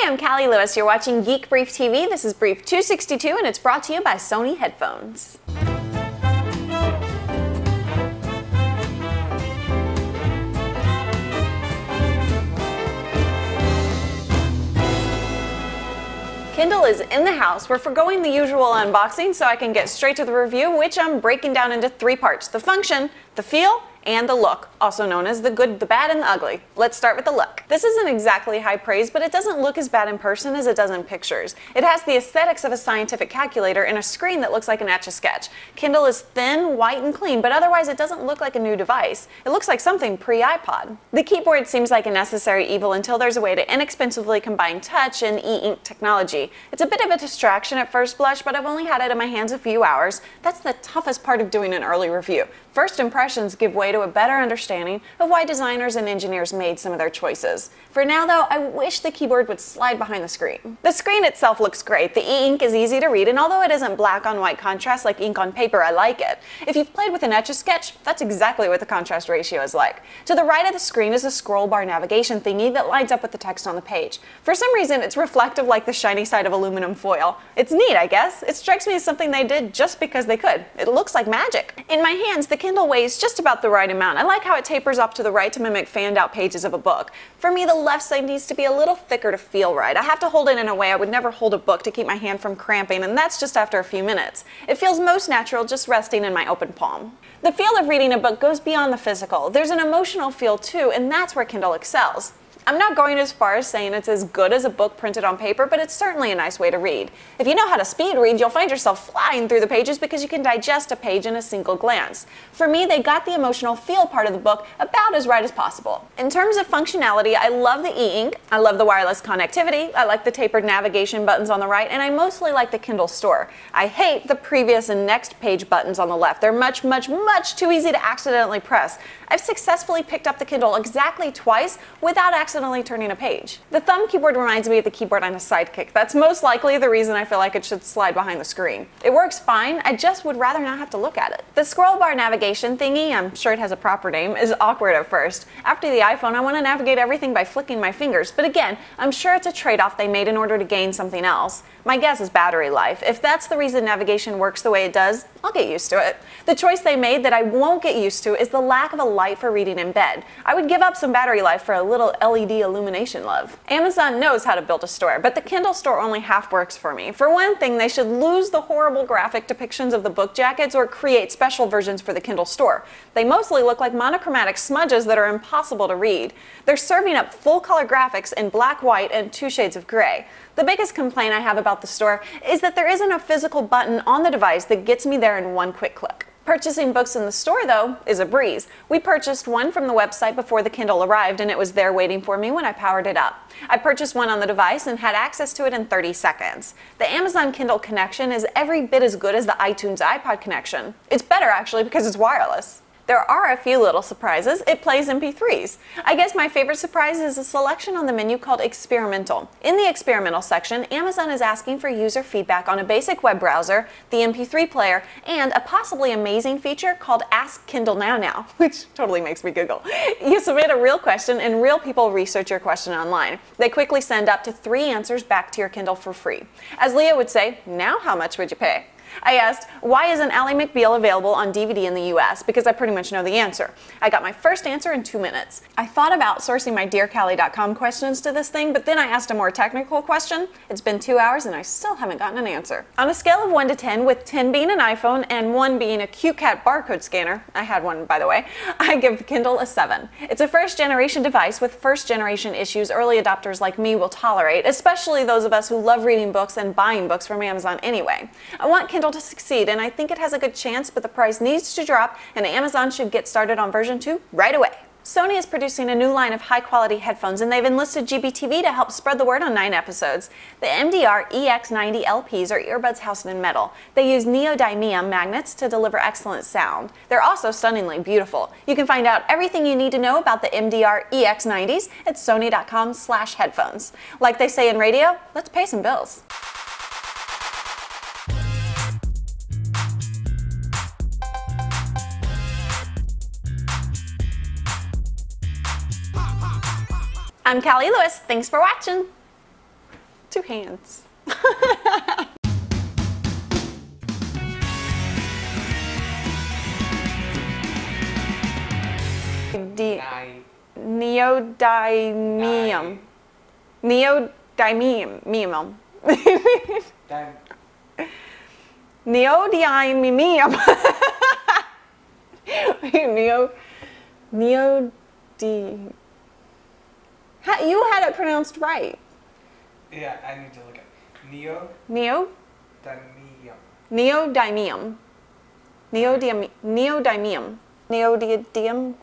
Hi, I'm Callie Lewis. You're watching Geek Brief TV. This is Brief 262 and it's brought to you by Sony headphones. Kindle is in the house. We're forgoing the usual unboxing so I can get straight to the review, which I'm breaking down into three parts: the function, the feel, and the look, also known as the good, the bad, and the ugly. Let's start with the look. This isn't exactly high praise, but it doesn't look as bad in person as it does in pictures. It has the aesthetics of a scientific calculator and a screen that looks like an Etch-a-Sketch. Kindle is thin, white, and clean, but otherwise it doesn't look like a new device. It looks like something pre-iPod. The keyboard seems like a necessary evil until there's a way to inexpensively combine touch and e-ink technology. It's a bit of a distraction at first blush, but I've only had it in my hands a few hours. That's the toughest part of doing an early review. First impressions give way to a better understanding of why designers and engineers made some of their choices. For now though, I wish the keyboard would slide behind the screen. The screen itself looks great. The e-ink is easy to read, and although it isn't black on white contrast like ink on paper, I like it. If you've played with an Etch-a-Sketch, that's exactly what the contrast ratio is like. To the right of the screen is a scroll bar navigation thingy that lines up with the text on the page. For some reason, it's reflective like the shiny side of aluminum foil. It's neat, I guess. It strikes me as something they did just because they could. It looks like magic. In my hands, the Kindle weighs just about the right amount. I like how it tapers up to the right to mimic fanned out pages of a book. For me, the left side needs to be a little thicker to feel right. I have to hold it in a way I would never hold a book to keep my hand from cramping, and that's just after a few minutes. It feels most natural just resting in my open palm. The feel of reading a book goes beyond the physical. There's an emotional feel too, and that's where Kindle excels. I'm not going as far as saying it's as good as a book printed on paper, but it's certainly a nice way to read. If you know how to speed read, you'll find yourself flying through the pages because you can digest a page in a single glance. For me, they got the emotional feel part of the book about as right as possible. In terms of functionality, I love the e-ink, I love the wireless connectivity, I like the tapered navigation buttons on the right, and I mostly like the Kindle Store. I hate the previous and next page buttons on the left. They're much too easy to accidentally press. I've successfully picked up the Kindle exactly twice without accidentally turning a page. The thumb keyboard reminds me of the keyboard on a Sidekick. That's most likely the reason I feel like it should slide behind the screen. It works fine, I just would rather not have to look at it. The scroll bar navigation thingy, I'm sure it has a proper name, is awkward at first. After the iPhone, I want to navigate everything by flicking my fingers, but again, I'm sure it's a trade-off they made in order to gain something else. My guess is battery life. If that's the reason navigation works the way it does, I'll get used to it. The choice they made that I won't get used to is the lack of a light for reading in bed. I would give up some battery life for a little LED illumination love. Amazon knows how to build a store, but the Kindle Store only half works for me. For one thing, they should lose the horrible graphic depictions of the book jackets or create special versions for the Kindle Store. They mostly look like monochromatic smudges that are impossible to read. They're serving up full color graphics in black, white, and 2 shades of gray. The biggest complaint I have about the store is that there isn't a physical button on the device that gets me there in one quick click. Purchasing books in the store, though, is a breeze. We purchased one from the website before the Kindle arrived, and it was there waiting for me when I powered it up. I purchased one on the device and had access to it in 30 seconds. The Amazon Kindle connection is every bit as good as the iTunes iPod connection. It's better, actually, because it's wireless. There are a few little surprises. It plays MP3s. I guess my favorite surprise is a selection on the menu called Experimental. In the Experimental section, Amazon is asking for user feedback on a basic web browser, the MP3 player, and a possibly amazing feature called Ask Kindle Now, which totally makes me giggle. You submit a real question and real people research your question online. They quickly send up to 3 answers back to your Kindle for free. As Leah would say, now how much would you pay? I asked, why isn't Ally McBeal available on DVD in the US? Because I pretty much know the answer. I got my first answer in 2 minutes. I thought of outsourcing my DearCallie.com questions to this thing, but then I asked a more technical question. It's been 2 hours and I still haven't gotten an answer. On a scale of 1 to 10, with 10 being an iPhone and 1 being a cute cat barcode scanner, I had one by the way, I give the Kindle a 7. It's a first-generation device with first-generation issues early adopters like me will tolerate, especially those of us who love reading books and buying books from Amazon anyway. I want Kindle to succeed, and I think it has a good chance, but the price needs to drop, and Amazon should get started on version 2 right away. Sony is producing a new line of high-quality headphones, and they've enlisted GBTV to help spread the word on 9 episodes. The MDR EX90 LPs are earbuds housed in metal. They use neodymium magnets to deliver excellent sound. They're also stunningly beautiful. You can find out everything you need to know about the MDR EX90s at sony.com/headphones. Like they say in radio, let's pay some bills. I'm Callie Lewis. Thanks for watching. 2 hands. Neodymium. Neodymium. Neodymium. You had it pronounced right. Yeah, I need to look at Neodymium. Neodymium. Neodymium.